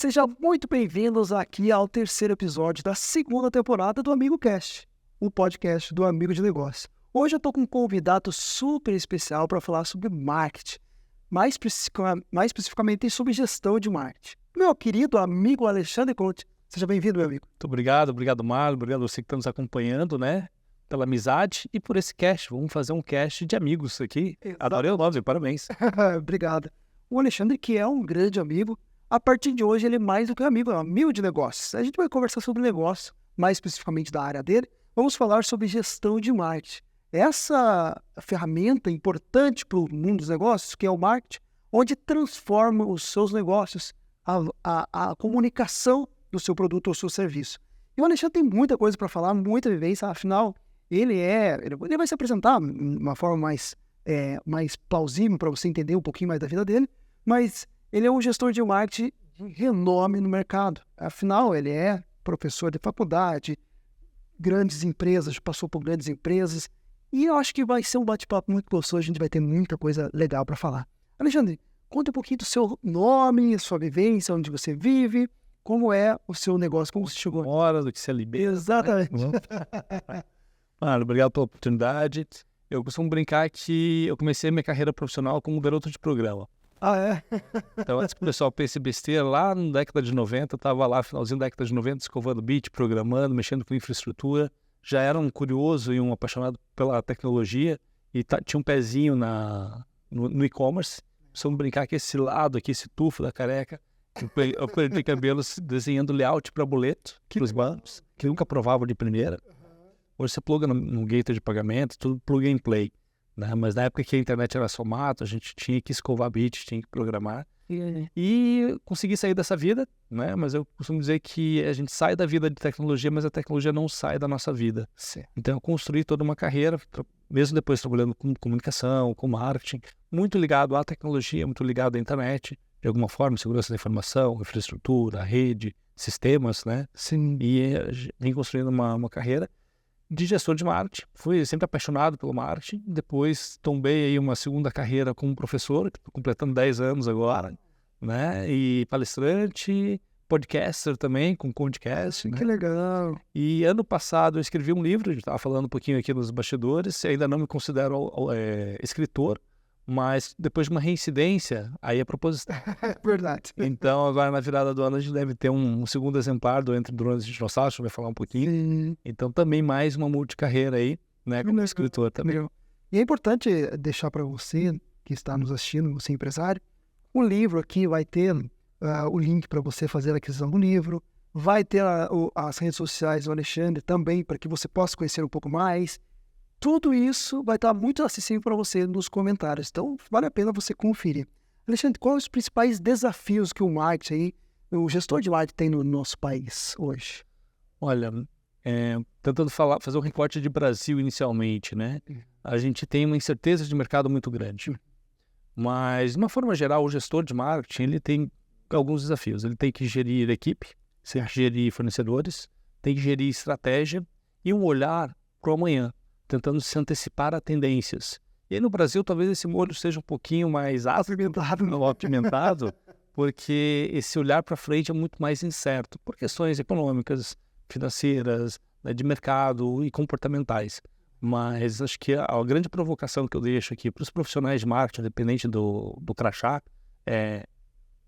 sejam muito bem-vindos aqui ao terceiro episódio da segunda temporada do Amigo Cast, o podcast do Amigo de Negócio. Hoje eu estou com um convidado super especial para falar sobre marketing, mais especificamente sobre gestão de marketing. Meu querido amigo Alexandre Conte, seja bem-vindo, meu amigo. Muito obrigado, Marlon, obrigado a você que está nos acompanhando, né? Pela amizade e por esse cast. Vamos fazer um cast de amigos aqui. Adorei o nome, parabéns. Obrigado. O Alexandre, que é um grande amigo, a partir de hoje ele é mais do que um amigo, é um amigo de negócios. A gente vai conversar sobre negócio, mais especificamente da área dele. Vamos falar sobre gestão de marketing. Essa ferramenta importante para o mundo dos negócios, que é o marketing, onde transforma os seus negócios, a comunicação do seu produto ou seu serviço. E o Alexandre tem muita coisa para falar, muita vivência, afinal, ele vai se apresentar de uma forma mais plausível para você entender um pouquinho mais da vida dele, mas ele é um gestor de marketing de renome no mercado. Afinal, ele é professor de faculdade, grandes empresas, passou por grandes empresas, e eu acho que vai ser um bate-papo muito gostoso, a gente vai ter muita coisa legal para falar. Alexandre, conta um pouquinho do seu nome, sua vivência, onde você vive, como é o seu negócio, como você chegou. Hora do que se alimenta. Exatamente. Né? Mano, obrigado pela oportunidade. Eu costumo brincar que eu comecei a minha carreira profissional como garoto de programa. Ah, é? Então, antes que o pessoal pense besteira, lá na década de 90, eu estava lá, finalzinho da década de 90, escovando beat, programando, mexendo com infraestrutura. Já era um curioso e um apaixonado pela tecnologia e tinha um pezinho no e-commerce. Costumo brincar que esse lado aqui, esse tufo da careca, eu perdi cabelos desenhando layout para boleto, para os bancos, que nunca provavam de primeira. Hoje você pluga no gateway de pagamento, tudo plug and play, né? Mas na época que a internet era só mato, a gente tinha que escovar bit, tinha que programar. E consegui sair dessa vida, né? Mas eu costumo dizer que a gente sai da vida de tecnologia, mas a tecnologia não sai da nossa vida. Sim. Então eu construí toda uma carreira, mesmo depois trabalhando com comunicação, com marketing, muito ligado à tecnologia, muito ligado à internet, de alguma forma, segurança da informação, infraestrutura, rede, sistemas, né? Sim. E vim construindo uma carreira de gestor de marketing. Fui sempre apaixonado pelo marketing. Depois tombei aí uma segunda carreira como professor, que estou completando 10 anos agora, né? E palestrante, podcaster também, com podcast. Que legal. E ano passado eu escrevi um livro, a gente estava falando um pouquinho aqui nos bastidores, ainda não me considero escritor, mas depois de uma reincidência, aí é proposital. Verdade. Então, agora na virada do ano, a gente deve ter um segundo exemplar do Entre Drones e Dinossauros, vai falar um pouquinho. Sim. Então, também mais uma multicarreira aí, né, como escritor também. E é importante deixar para você, que está nos assistindo, você empresário, o livro aqui vai ter o link para você fazer a aquisição do livro, vai ter as redes sociais do Alexandre também, para que você possa conhecer um pouco mais. Tudo isso vai estar muito acessível para você nos comentários, então vale a pena você conferir. Alexandre, quais os principais desafios que o marketing, o gestor de marketing tem no nosso país hoje? Olha, tentando fazer um recorte de Brasil inicialmente, né? A gente tem uma incerteza de mercado muito grande. Mas, de uma forma geral, o gestor de marketing ele tem alguns desafios. Ele tem que gerir equipe, tem que gerir fornecedores, tem que gerir estratégia e um olhar para o amanhã, tentando se antecipar a tendências. E aí no Brasil talvez esse molho seja um pouquinho mais apimentado, porque esse olhar para frente é muito mais incerto, por questões econômicas, financeiras, né, de mercado e comportamentais. Mas acho que a grande provocação que eu deixo aqui para os profissionais de marketing, independente do crachá,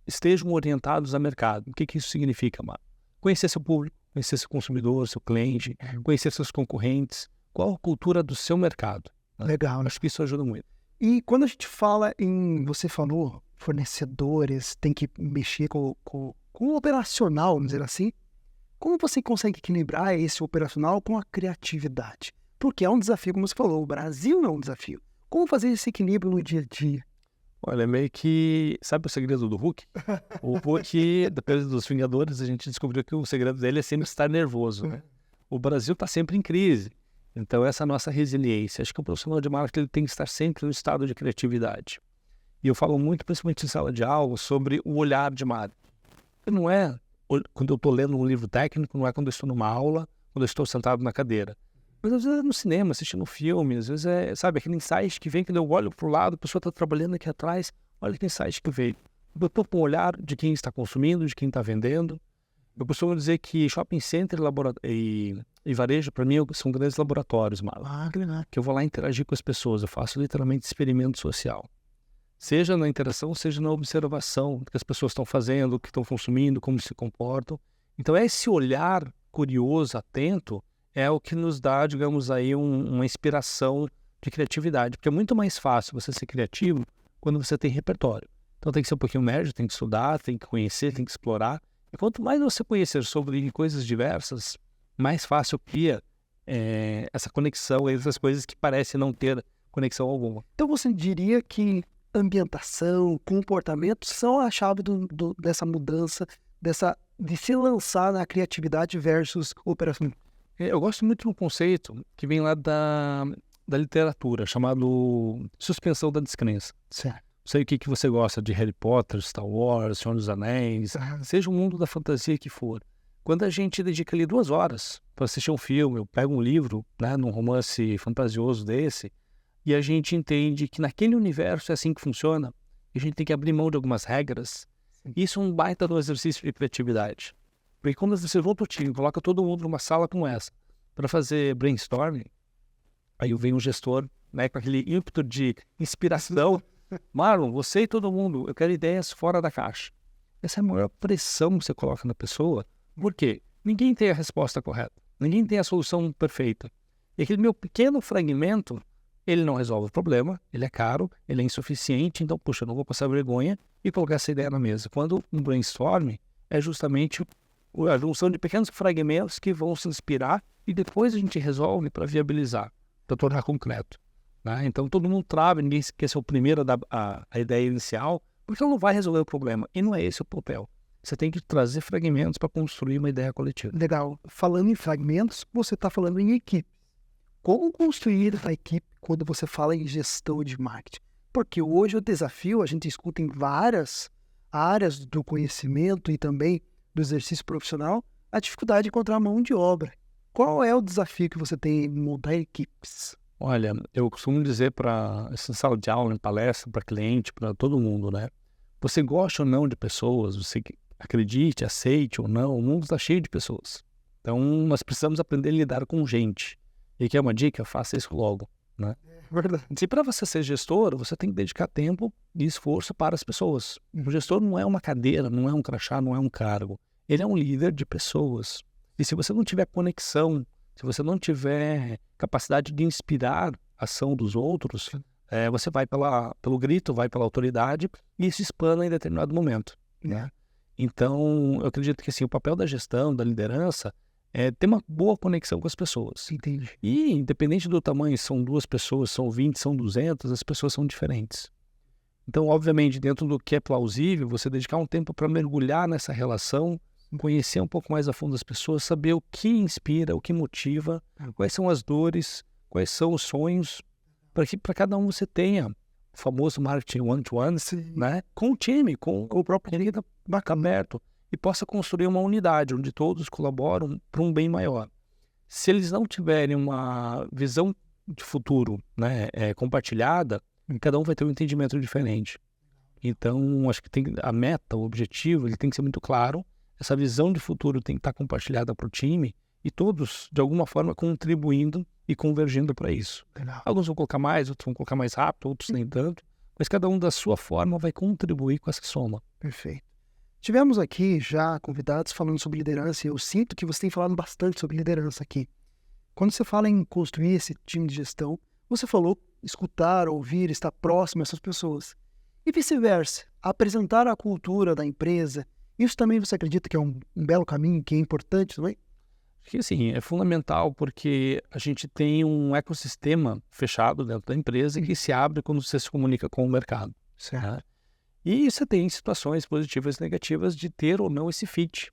estejam orientados a mercado. O que isso significa, Marco? Conhecer seu público, conhecer seu consumidor, seu cliente, conhecer seus concorrentes, qual a cultura do seu mercado. Né? Legal, né? Acho que isso ajuda muito. E quando a gente fala você falou, fornecedores, tem que mexer com o operacional, vamos dizer assim, como você consegue equilibrar esse operacional com a criatividade? Porque é um desafio, como você falou, o Brasil é um desafio. Como fazer esse equilíbrio no dia a dia? Olha, meio que... Sabe o segredo do Hulk? O Hulk, depois dos Vingadores, a gente descobriu que o segredo dele é sempre estar nervoso. Né? O Brasil está sempre em crise. Então, essa é a nossa resiliência. Acho que o profissional de marketing ele tem que estar sempre no estado de criatividade. E eu falo muito, principalmente em sala de aula, sobre o olhar de marketing. Não é quando eu estou lendo um livro técnico, não é quando eu estou numa aula, quando eu estou sentado na cadeira. Mas às vezes é no cinema, assistindo um filme, às vezes sabe, aquele insight que vem, quando eu olho para o lado, a pessoa está trabalhando aqui atrás, olha que insight que veio. eu estou com o olhar de quem está consumindo, de quem está vendendo. Eu costumo dizer que shopping center e varejo, para mim, são grandes laboratórios, Marlon. Que eu vou lá interagir com as pessoas, eu faço literalmente experimento social. Seja na interação, seja na observação do que as pessoas estão fazendo, o que estão consumindo, como se comportam. Então, esse olhar curioso, atento, é o que nos dá, digamos aí, uma inspiração de criatividade. Porque é muito mais fácil você ser criativo quando você tem repertório. Então, tem que ser um pouquinho médio, tem que estudar, tem que conhecer, tem que explorar. E quanto mais você conhecer sobre coisas diversas, mais fácil cria essa conexão entre as coisas que parecem não ter conexão alguma. Então você diria que ambientação, comportamento são a chave dessa mudança, de se lançar na criatividade versus operação? Eu gosto muito de um conceito que vem lá da literatura, chamado suspensão da descrença. Certo. Não sei o que você gosta de Harry Potter, Star Wars, Senhor dos Anéis, seja o mundo da fantasia que for. Quando a gente dedica ali 2 horas para assistir um filme, eu pego um livro, né, num romance fantasioso desse, e a gente entende que naquele universo é assim que funciona, e a gente tem que abrir mão de algumas regras. Isso é um baita do exercício de criatividade. Porque quando você volta ao time, coloca todo mundo numa sala como essa, para fazer brainstorming, aí vem um gestor, né, com aquele ímpeto de inspiração. Marlon, você e todo mundo, eu quero ideias fora da caixa. Essa é a maior pressão que você coloca na pessoa. Por quê? Ninguém tem a resposta correta. Ninguém tem a solução perfeita. E aquele meu pequeno fragmento, ele não resolve o problema, ele é caro, ele é insuficiente, então, puxa, eu não vou passar vergonha e colocar essa ideia na mesa. Quando um brainstorming é justamente a junção de pequenos fragmentos que vão se inspirar e depois a gente resolve para viabilizar, para tornar concreto. Né? Então, todo mundo trava, ninguém quer ser o primeiro a dar a ideia inicial, porque ela não vai resolver o problema. E não é esse o papel. Você tem que trazer fragmentos para construir uma ideia coletiva. Legal. Falando em fragmentos, você está falando em equipe. Como construir a equipe quando você fala em gestão de marketing? Porque hoje o desafio, a gente escuta em várias áreas do conhecimento e também do exercício profissional, a dificuldade de encontrar mão de obra. Qual é o desafio que você tem em montar equipes? Olha, eu costumo dizer para essa sala de aula, em palestra, para cliente, para todo mundo, né? Você gosta ou não de pessoas, você acredite, aceite ou não, o mundo está cheio de pessoas. Então, nós precisamos aprender a lidar com gente. E aqui é uma dica, faça isso logo, né? Verdade. Se para você ser gestor, você tem que dedicar tempo e esforço para as pessoas. O gestor não é uma cadeira, não é um crachá, não é um cargo. Ele é um líder de pessoas. E se você não tiver conexão, se você não tiver capacidade de inspirar a ação dos outros, você vai pelo grito, vai pela autoridade e isso espana em determinado momento, né? Então, eu acredito que assim, o papel da gestão, da liderança, é ter uma boa conexão com as pessoas. Entendi. E, independente do tamanho, são 2 pessoas, são 20, são 200, as pessoas são diferentes. Então, obviamente, dentro do que é plausível, você dedicar um tempo para mergulhar nessa relação, conhecer um pouco mais a fundo as pessoas, saber o que inspira, o que motiva, quais são as dores, quais são os sonhos, para que para cada um você tenha o famoso marketing one-to-one, né? Com o time, com o próprio líder aberto, e possa construir uma unidade onde todos colaboram para um bem maior. Se eles não tiverem uma visão de futuro, né, compartilhada, cada um vai ter um entendimento diferente. Então, acho que a meta, o objetivo, ele tem que ser muito claro. Essa visão de futuro tem que estar compartilhada para o time e todos, de alguma forma, contribuindo e convergindo para isso. Legal. Alguns vão colocar mais, outros vão colocar mais rápido, outros nem tanto, mas cada um da sua forma vai contribuir com essa soma. Perfeito. Tivemos aqui já convidados falando sobre liderança e eu sinto que você tem falado bastante sobre liderança aqui. Quando você fala em construir esse time de gestão, você falou escutar, ouvir, estar próximo a essas pessoas. E vice-versa, apresentar a cultura da empresa. Isso também você acredita que é um belo caminho, que é importante também? Acho que sim, é fundamental porque a gente tem um ecossistema fechado dentro da empresa que se abre quando você se comunica com o mercado. Certo. Né? E você tem situações positivas e negativas de ter ou não esse fit.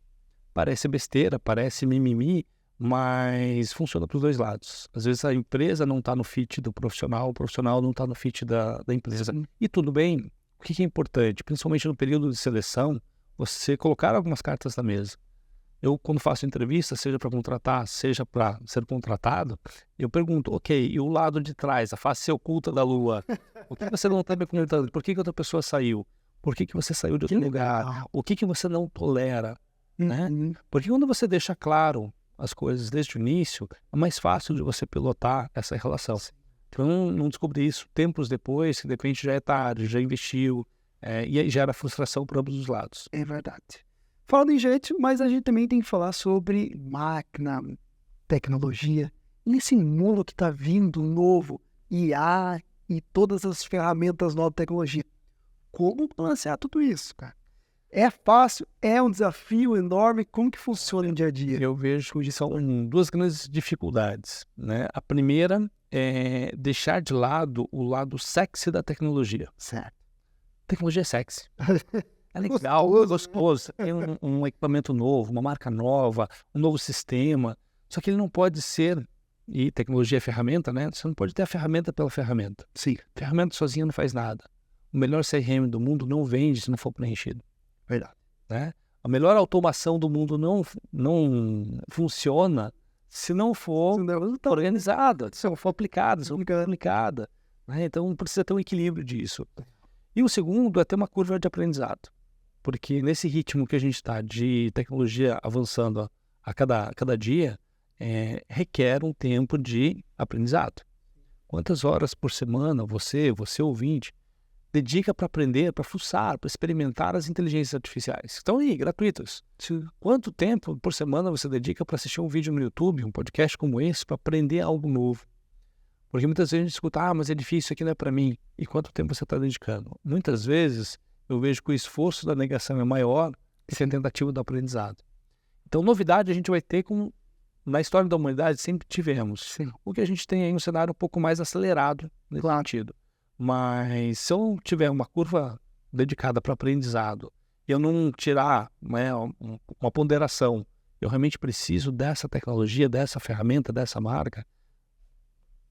Parece besteira, parece mimimi, mas funciona para os 2 lados. Às vezes a empresa não está no fit do profissional, o profissional não está no fit da empresa. E tudo bem, o que é importante, principalmente no período de seleção, você colocar algumas cartas na mesa. Eu, quando faço entrevista, seja para contratar, seja para ser contratado, eu pergunto, ok, e o lado de trás, a face oculta da lua, o que você não está me comentando? Por que outra pessoa saiu? Por que você saiu de outro lugar? O que você não tolera? Né? Uhum. Porque quando você deixa claro as coisas desde o início, é mais fácil de você pilotar essa relação. Então, não descobrir isso tempos depois, que de repente já é tarde, já investiu, e aí gera frustração para ambos os lados. É verdade. Falando em gente, mas a gente também tem que falar sobre máquina, tecnologia, nesse mundo que está vindo novo, IA e todas as ferramentas novas de tecnologia. Como balancear tudo isso, cara? É fácil? É um desafio enorme? Como que funciona no dia a dia? Eu vejo que são duas grandes dificuldades, né? A primeira é deixar de lado o lado sexy da tecnologia. Certo. Tecnologia é sexy. É legal, é gostoso. Tem um equipamento novo, uma marca nova, um novo sistema. Só que ele não pode ser, e tecnologia é ferramenta, né? Você não pode ter a ferramenta pela ferramenta. Sim. Ferramenta sozinha não faz nada. O melhor CRM do mundo não vende se não for preenchido. Verdade. Né? A melhor automação do mundo não funciona se não for organizada, se não for aplicada, se não for aplicada. Né? Então precisa ter um equilíbrio disso. E o segundo é ter uma curva de aprendizado. Porque nesse ritmo que a gente está de tecnologia avançando a cada dia, requer um tempo de aprendizado. Quantas horas por semana você ouvinte, dedica para aprender, para fuçar, para experimentar as inteligências artificiais? Estão aí, gratuitas. Quanto tempo por semana você dedica para assistir um vídeo no YouTube, um podcast como esse, para aprender algo novo? Porque muitas vezes a gente escuta, mas é difícil, isso aqui não é para mim. E quanto tempo você está dedicando? Muitas vezes eu vejo que o esforço da negação é maior que a tentativa do aprendizado. Então, novidade a gente vai ter na história da humanidade, sempre tivemos. Sim. O que a gente tem aí um cenário um pouco mais acelerado nesse sentido. Mas se eu tiver uma curva dedicada para aprendizado e eu não tirar uma ponderação, eu realmente preciso dessa tecnologia, dessa ferramenta, dessa marca.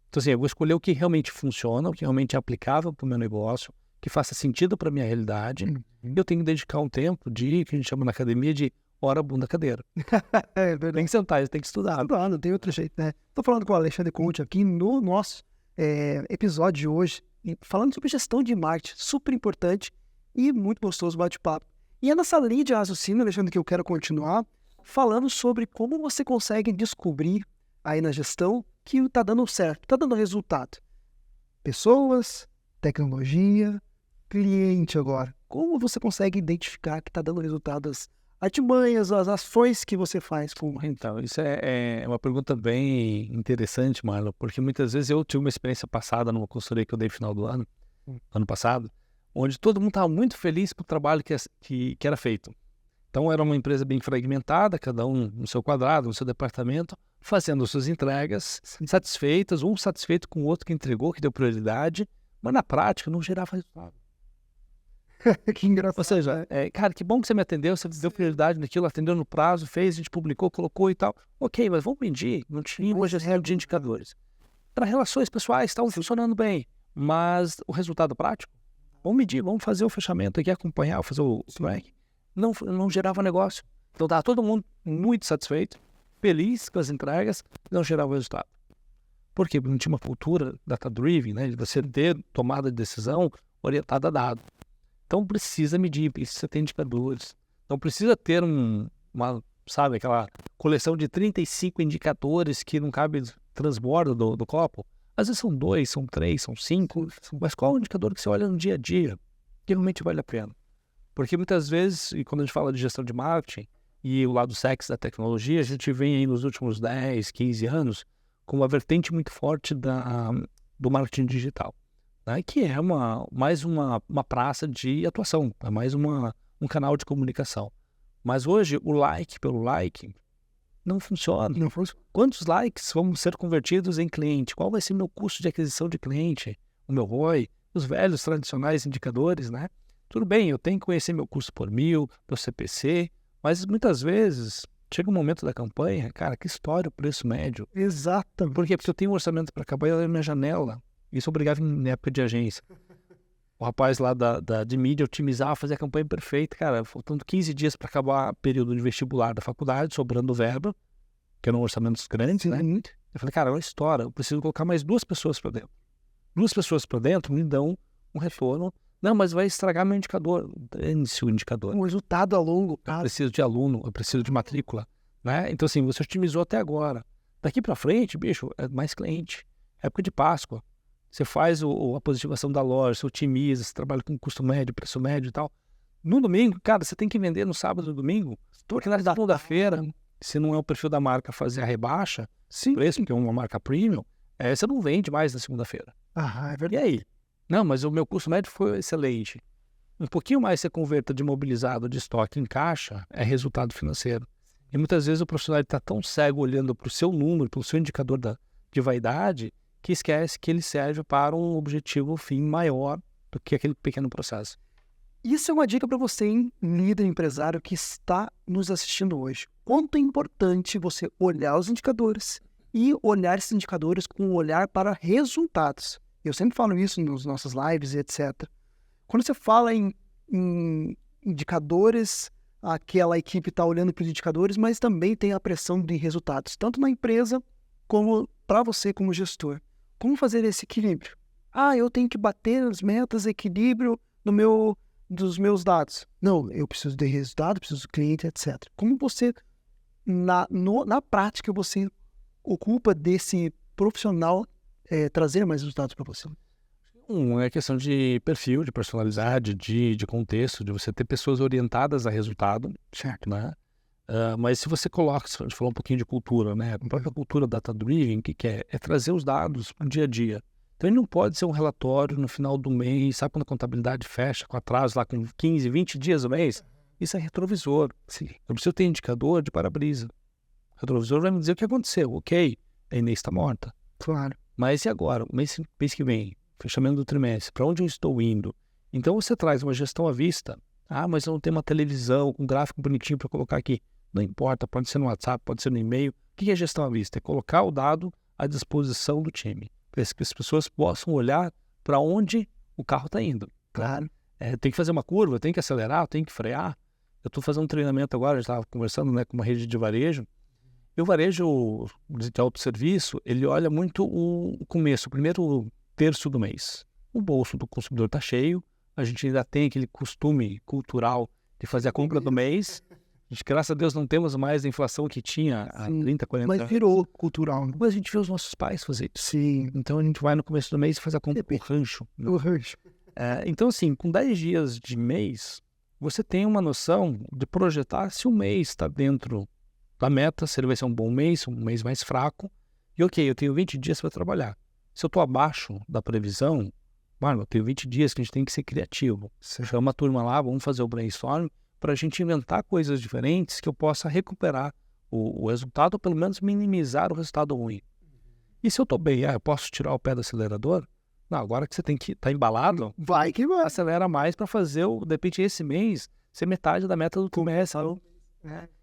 Então, assim, eu vou escolher o que realmente funciona, o que realmente é aplicável para o meu negócio, que faça sentido para a minha realidade. E eu tenho que dedicar um tempo que a gente chama na academia de hora bunda cadeira. É verdade. Tem que sentar, tem que estudar. Não tem outro jeito, né? Estou falando com o Alexandre Conte aqui no nosso episódio de hoje, falando sobre gestão de marketing, super importante e muito gostoso bate-papo. E é nessa linha de raciocínio, Alexandre, que eu quero continuar falando sobre como você consegue descobrir aí na gestão que está dando certo, está dando resultado. Pessoas, tecnologia, cliente agora. Como você consegue identificar que está dando resultado as artimanhas, as ações que você faz com o marketing? Então, isso é uma pergunta bem interessante, Marlon, porque muitas vezes eu tive uma experiência passada numa consultoria que eu dei no final do ano passado, onde todo mundo estava muito feliz com o trabalho que era feito. Então, era uma empresa bem fragmentada, cada um no seu quadrado, no seu departamento, fazendo suas entregas, satisfeitas, um satisfeito com o outro que entregou, que deu prioridade, mas na prática não gerava resultado. Que engraçado. Ou seja, cara, que bom que você me atendeu, você deu prioridade naquilo, atendeu no prazo, fez, a gente publicou, colocou e tal. Ok, mas vamos medir, não tinha uma gestão de indicadores. Para relações pessoais, estavam funcionando bem, mas o resultado prático, vamos medir, vamos fazer o fechamento aqui, acompanhar, fazer o track. Não gerava negócio. Então estava todo mundo muito satisfeito, feliz com as entregas, não gerava resultado. Por quê? Porque não tinha uma cultura data-driven, né, de você ter tomada de decisão orientada a dado. Então precisa medir, precisa ter indicadores. Então precisa ter aquela coleção de 35 indicadores que não cabe transbordo do copo. Às vezes são 2, são 3, são 5, mas qual é o indicador que você olha no dia a dia que realmente vale a pena? Porque muitas vezes, e quando a gente fala de gestão de marketing e o lado sexy da tecnologia, a gente vem aí nos últimos 10, 15 anos com uma vertente muito forte do marketing digital. Né, que é mais uma praça de atuação, é mais um canal de comunicação. Mas hoje, o like pelo like não funciona. Quantos likes vão ser convertidos em cliente? Qual vai ser o meu custo de aquisição de cliente? O meu ROI? Os velhos tradicionais indicadores, né? Tudo bem, eu tenho que conhecer meu custo por mil, meu CPC, mas muitas vezes chega um momento da campanha, cara, que estoura o preço médio. Exatamente. Por quê? Porque eu tenho um orçamento para acabar na minha janela. Isso obrigava em época de agência. O rapaz lá de mídia otimizava, fazia a campanha perfeita, cara, faltando 15 dias para acabar o período de vestibular da faculdade, sobrando verba, que eram orçamentos grandes, né? Eu falei, cara, ela estoura, eu preciso colocar mais 2 pessoas para dentro. 2 pessoas para dentro me dão um retorno Não, mas vai estragar meu indicador. Dane-se o indicador. Um resultado a longo Eu prazo. preciso de aluno, eu preciso de matrícula, né? Então, assim, você otimizou até agora. Daqui para frente, bicho, é mais cliente. Época de Páscoa. Você faz a positivação da loja, você otimiza, você trabalha com custo médio, preço médio e tal. No domingo, cara, você tem que vender no sábado e domingo. Porque na segunda-feira, se não é o perfil da marca fazer a rebaixa, Sim. preço, porque é uma marca premium, você não vende mais na segunda-feira. Ah, é E verdade. aí? Não, mas o meu custo médio foi excelente. Um pouquinho mais você converta de mobilizado de estoque em caixa, é resultado financeiro. E muitas vezes o profissional está tão cego olhando para o seu número, para o seu indicador de vaidade, que esquece que ele serve para um objetivo fim maior do que aquele pequeno processo. Isso é uma dica para você, hein, líder empresário que está nos assistindo hoje. Quanto é importante você olhar os indicadores e olhar esses indicadores com um olhar para resultados. Eu sempre falo isso nas nossas lives e etc. Quando você fala em indicadores, aquela equipe está olhando para os indicadores, mas também tem a pressão de resultados, tanto na empresa como para você como gestor. Como fazer esse equilíbrio? Eu tenho que bater as metas, equilíbrio dos meus dados. Não, eu preciso de resultado, preciso do cliente, etc. Como você, na prática, você ocupa desse profissional trazer mais resultados para você? É questão de perfil, de personalidade, de contexto, de você ter pessoas orientadas a resultado, Certo. né? Mas se você coloca, a gente falou um pouquinho de cultura, né? A própria cultura data-driven, o que é? É trazer os dados para o dia a dia. Então ele não pode ser um relatório no final do mês, sabe quando a contabilidade fecha com atraso lá com 15, 20 dias do mês? Isso é retrovisor. Sim. Eu preciso ter indicador de para-brisa. O retrovisor vai me dizer o que aconteceu. Ok, a Inês está morta. Claro. Mas e agora? O mês que vem, fechamento do trimestre, para onde eu estou indo? Então você traz uma gestão à vista. Mas eu não tenho uma televisão com um gráfico bonitinho para colocar aqui. Não importa, pode ser no WhatsApp, pode ser no e-mail. O que é gestão à vista? É colocar o dado à disposição do time, para que as pessoas possam olhar para onde o carro está indo. Claro. Tem que fazer uma curva, tem que acelerar, tem que frear. Eu estou fazendo um treinamento agora, a gente estava conversando, né, com uma rede de varejo. E o varejo de autosserviço, ele olha muito o começo, o primeiro terço do mês. O bolso do consumidor está cheio, a gente ainda tem aquele costume cultural de fazer a compra do mês. A gente, graças a Deus, não temos mais a inflação que tinha há 30, 40 mas anos. virou cultural. Né? Mas a gente vê os nossos pais fazer isso. Sim. Então a gente vai no começo do mês e faz a compra do rancho. Né? O rancho. Então, assim, com 10 dias de mês, você tem uma noção de projetar se o mês está dentro da meta, se ele vai ser um bom mês, um mês mais fraco. E ok, eu tenho 20 dias para trabalhar. Se eu estou abaixo da previsão, mano, eu tenho 20 dias que a gente tem que ser criativo. Chama a turma lá, vamos fazer o brainstorm para a gente inventar coisas diferentes que eu possa recuperar o resultado ou pelo menos minimizar o resultado ruim. E se eu estou bem, eu posso tirar o pé do acelerador? Não, agora que você tem que estar embalado, vai que vai. Acelera mais para fazer, de repente, esse mês ser metade da meta do trimestre.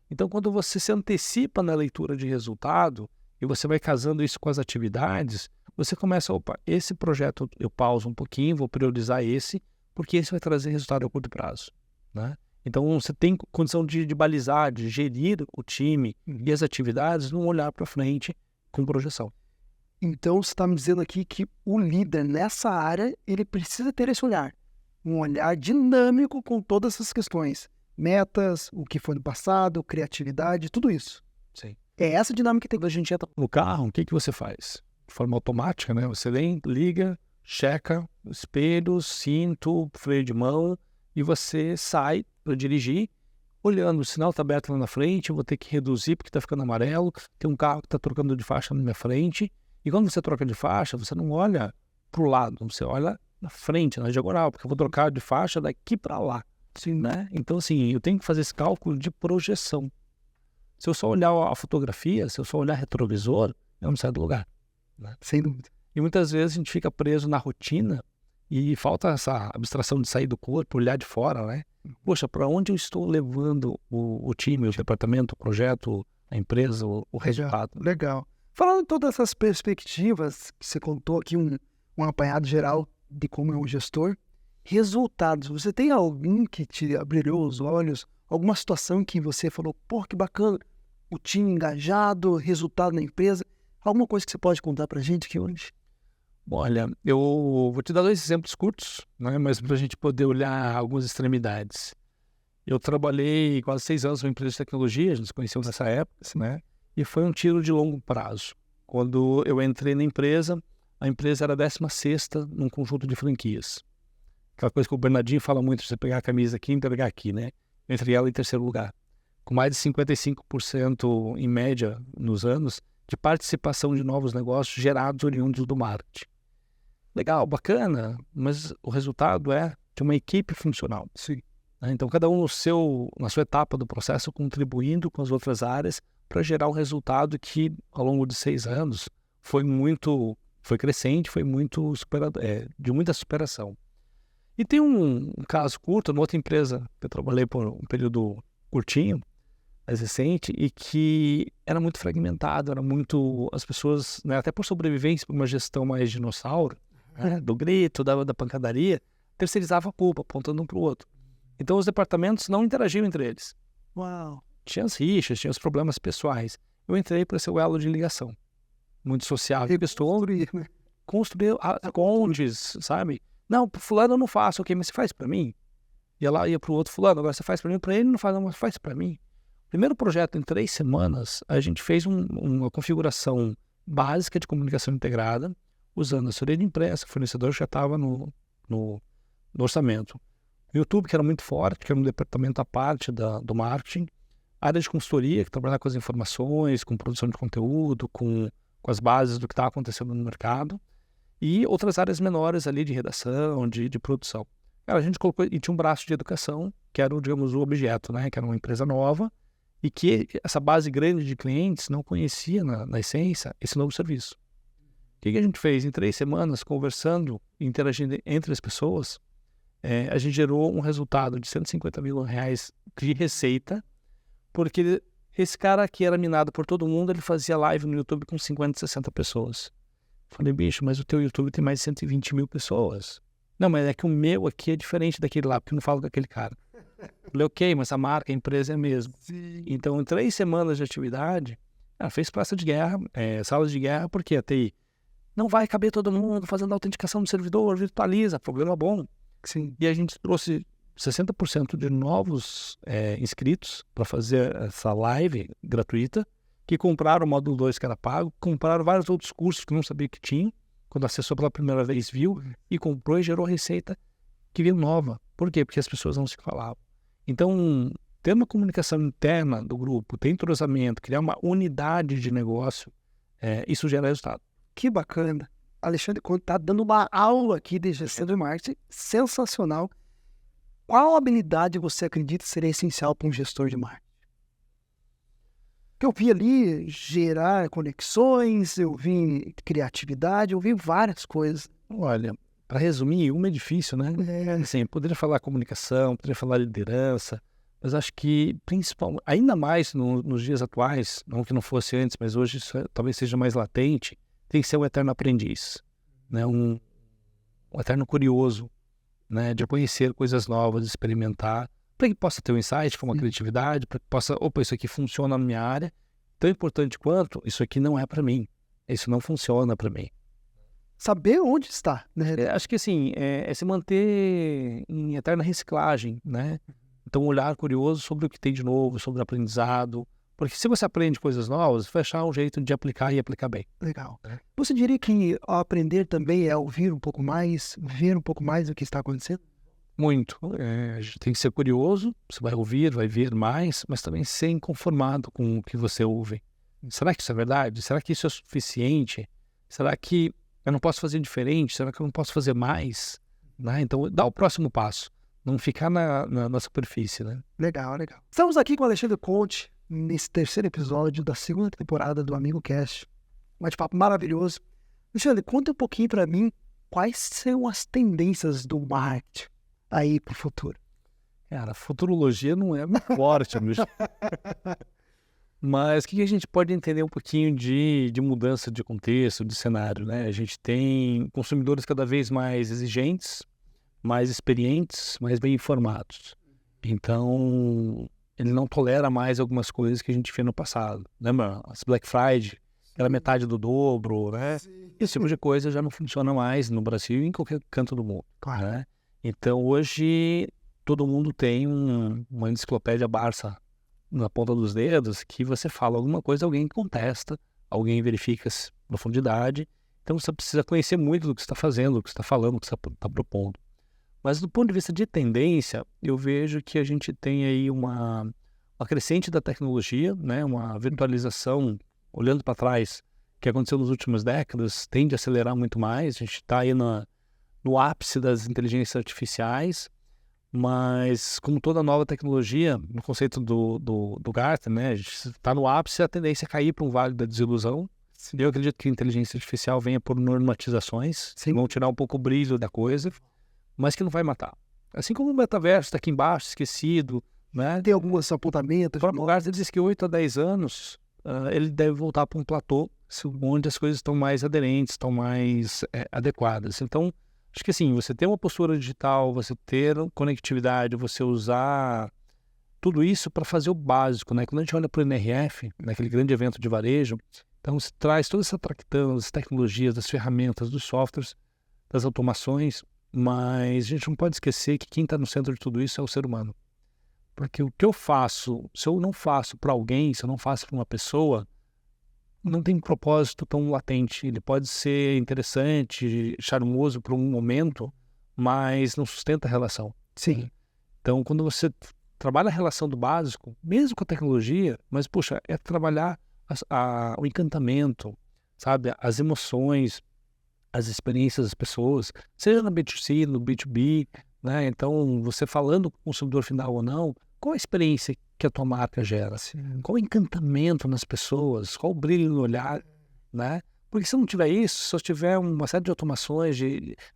Então, quando você se antecipa na leitura de resultado e você vai casando isso com as atividades, você começa, esse projeto eu pauso um pouquinho, vou priorizar esse, porque esse vai trazer resultado a curto prazo, né? Então, você tem condição de balizar, de gerir o time e as atividades num olhar para frente com projeção. Então, você está me dizendo aqui que o líder nessa área, ele precisa ter esse olhar. Um olhar dinâmico com todas essas questões. Metas, o que foi no passado, criatividade, tudo isso. Sim. É essa dinâmica que tem. Quando a gente entra no carro, o que você faz? De forma automática, né? Você vem, liga, checa, espelho, cinto, freio de mão e você sai para dirigir, olhando, o sinal está aberto lá na frente, eu vou ter que reduzir porque está ficando amarelo, tem um carro que está trocando de faixa na minha frente. E quando você troca de faixa, você não olha para o lado, você olha na frente, na diagonal, porque eu vou trocar de faixa daqui para lá. Sim. Né? Então, assim, eu tenho que fazer esse cálculo de projeção. Se eu só olhar a fotografia, se eu só olhar retrovisor, eu não saio do lugar. Né? Sem dúvida. E muitas vezes a gente fica preso na rotina e falta essa abstração de sair do corpo, olhar de fora, né? Poxa, para onde eu estou levando o time, o departamento, o projeto, a empresa, o resultado? Legal. Falando em todas essas perspectivas, que você contou aqui um apanhado geral de como é um gestor, resultados, você tem algum que te brilhou os olhos, alguma situação que você falou, pô, que bacana, o time engajado, resultado na empresa, alguma coisa que você pode contar pra gente aqui hoje? Olha, eu vou te dar 2 exemplos curtos, né, mas para a gente poder olhar algumas extremidades. Eu trabalhei quase 6 anos numa empresa de tecnologia, a gente se conheceu nessa época, né, e foi um tiro de longo prazo. Quando eu entrei na empresa, a empresa era a 16ª num conjunto de franquias. Aquela coisa que o Bernardinho fala muito, você pegar a camisa aqui e entregar aqui, né? Eu entreguei ela em terceiro lugar, com mais de 55% em média nos anos de participação de novos negócios gerados oriundos do marketing. Legal, bacana, mas o resultado é de uma equipe funcional. Sim. Né? Então, cada um na sua etapa do processo, contribuindo com as outras áreas para gerar um resultado que, ao longo de 6 anos, foi crescente, foi muito de muita superação. E tem um caso curto, numa outra empresa que eu trabalhei por um período curtinho, mais recente, e que era muito fragmentado, as pessoas, né, até por sobrevivência, por uma gestão mais dinossauro, né, do grito, da pancadaria, terceirizavam a culpa, apontando um para o outro. Então os departamentos não interagiam entre eles. Uau. Tinha as rixas, tinha os problemas pessoais. Eu entrei para ser o elo de ligação, muito sociável. Construir pontes, sabe? Não, pro fulano eu não faço, ok, mas você faz para mim? Ia pro outro fulano, agora você faz para mim, para ele não faz, não, mas faz para mim. Primeiro projeto, em 3 semanas, a gente fez uma configuração básica de comunicação integrada, usando assessoria de imprensa, o fornecedor já estava no orçamento. O YouTube, que era muito forte, que era um departamento à parte do marketing, área de consultoria, que trabalhava com as informações, com produção de conteúdo, com as bases do que estava acontecendo no mercado, e outras áreas menores ali de redação, de produção. Cara, a gente colocou, e tinha um braço de educação, que era, digamos, o objeto, né? Que era uma empresa nova, e que essa base grande de clientes não conhecia, na essência, esse novo serviço. O que a gente fez? Em 3 semanas, conversando, interagindo entre as pessoas, a gente gerou um resultado de R$150 mil de receita, porque esse cara que era minado por todo mundo, ele fazia live no YouTube com 50, 60 pessoas. Falei, bicho, mas o teu YouTube tem mais de 120 mil pessoas. Não, mas é que o meu aqui é diferente daquele lá, porque eu não falo com aquele cara. Falei, ok, mas a marca, a empresa é a mesma. Sim. Então, em 3 semanas de atividade, fez praça de guerra, salas de guerra, porque a TI não vai caber todo mundo fazendo autenticação do servidor, virtualiza, problema bom. Sim. E a gente trouxe 60% de novos inscritos para fazer essa live gratuita, que compraram o módulo 2 que era pago, compraram vários outros cursos que não sabia que tinha, quando acessou pela primeira vez viu, e comprou e gerou receita que veio nova. Por quê? Porque as pessoas não se falavam. Então, ter uma comunicação interna do grupo, ter entrosamento, criar uma unidade de negócio, isso gera resultado. Que bacana. Alexandre está dando uma aula aqui de gestão de marketing sensacional. Qual habilidade você acredita seria essencial para um gestor de marketing? Que eu vi ali gerar conexões, eu vi criatividade, eu vi várias coisas. Olha, para resumir, uma é difícil, né? Assim, poderia falar comunicação, poderia falar liderança, mas acho que, principalmente, ainda mais nos dias atuais, não que não fosse antes, mas hoje isso talvez seja mais latente, tem que ser um eterno aprendiz, né? Um eterno curioso, né? De conhecer coisas novas, de experimentar, para que possa ter um insight, com uma criatividade, para que possa, opa, isso aqui funciona na minha área, tão importante quanto, isso aqui não é para mim, isso não funciona para mim. Saber onde está, né? Acho que assim, é se manter em eterna reciclagem, né? Então, olhar curioso sobre o que tem de novo, sobre o aprendizado, porque se você aprende coisas novas, vai achar um jeito de aplicar e aplicar bem. Legal. Você diria que ao aprender também é ouvir um pouco mais, ver um pouco mais do que está acontecendo? Muito. A gente tem que ser curioso, você vai ouvir, vai ver mais, mas também ser inconformado com o que você ouve. Será que isso é verdade? Será que isso é suficiente? Será que eu não posso fazer diferente? Será que eu não posso fazer mais? Né? Então, dá o próximo passo. Não ficar na superfície, né? Legal, legal. Estamos aqui com o Alexandre Conte, nesse 3º episódio da 2ª temporada do Amigo Cast. Um bate-papo maravilhoso. Alexandre, conta um pouquinho para mim quais são as tendências do marketing aí para o futuro. Cara, futurologia não é muito forte, amigo. Mas o que a gente pode entender um pouquinho de mudança de contexto, de cenário, né? A gente tem consumidores cada vez mais exigentes, mais experientes, mais bem informados. Então, ele não tolera mais algumas coisas que a gente fez no passado. Lembra? As Black Friday, era metade do dobro, né? Esse tipo de coisa já não funciona mais no Brasil e em qualquer canto do mundo, né? Então, hoje, todo mundo tem uma enciclopédia Barça na ponta dos dedos, que você fala alguma coisa, alguém contesta, alguém verifica a profundidade. Então, você precisa conhecer muito do que você está fazendo, do que você está falando, do que você está propondo. Mas, do ponto de vista de tendência, eu vejo que a gente tem aí uma crescente da tecnologia, né? Uma virtualização, olhando para trás, que aconteceu nas últimas décadas, tende a acelerar muito mais. A gente está aí no ápice das inteligências artificiais, mas como toda nova tecnologia, no conceito do Gartner, né, a gente está no ápice, a tendência é cair para um vale da desilusão. Eu acredito que a inteligência artificial venha por normatizações, vão tirar um pouco o brilho da coisa, mas que não vai matar. Assim como o metaverso está aqui embaixo, esquecido, né? Tem alguns apontamentos. O próprio Gartner diz que 8 a 10 anos ele deve voltar para um platô onde as coisas estão mais aderentes, estão mais adequadas. Então, acho que assim, você ter uma postura digital, você ter conectividade, você usar tudo isso para fazer o básico, né? Quando a gente olha para o NRF, naquele grande evento de varejo, então se traz toda essa tractão, das tecnologias, das ferramentas, dos softwares, das automações, mas a gente não pode esquecer que quem está no centro de tudo isso é o ser humano. Porque o que eu faço, se eu não faço para alguém, se eu não faço para uma pessoa, não tem um propósito tão latente. Ele pode ser interessante, charmoso por um momento, mas não sustenta a relação. Sim. Então, quando você trabalha a relação do básico, mesmo com a tecnologia, mas, puxa, é trabalhar o encantamento, sabe? As emoções, as experiências das pessoas, seja no B2C, no B2B, né? Então, você falando com o consumidor final ou não, qual a experiência que a tua marca gera? Sim. Qual o encantamento nas pessoas? Qual o brilho no olhar, né? Porque se não tiver isso, se só tiver uma série de automações,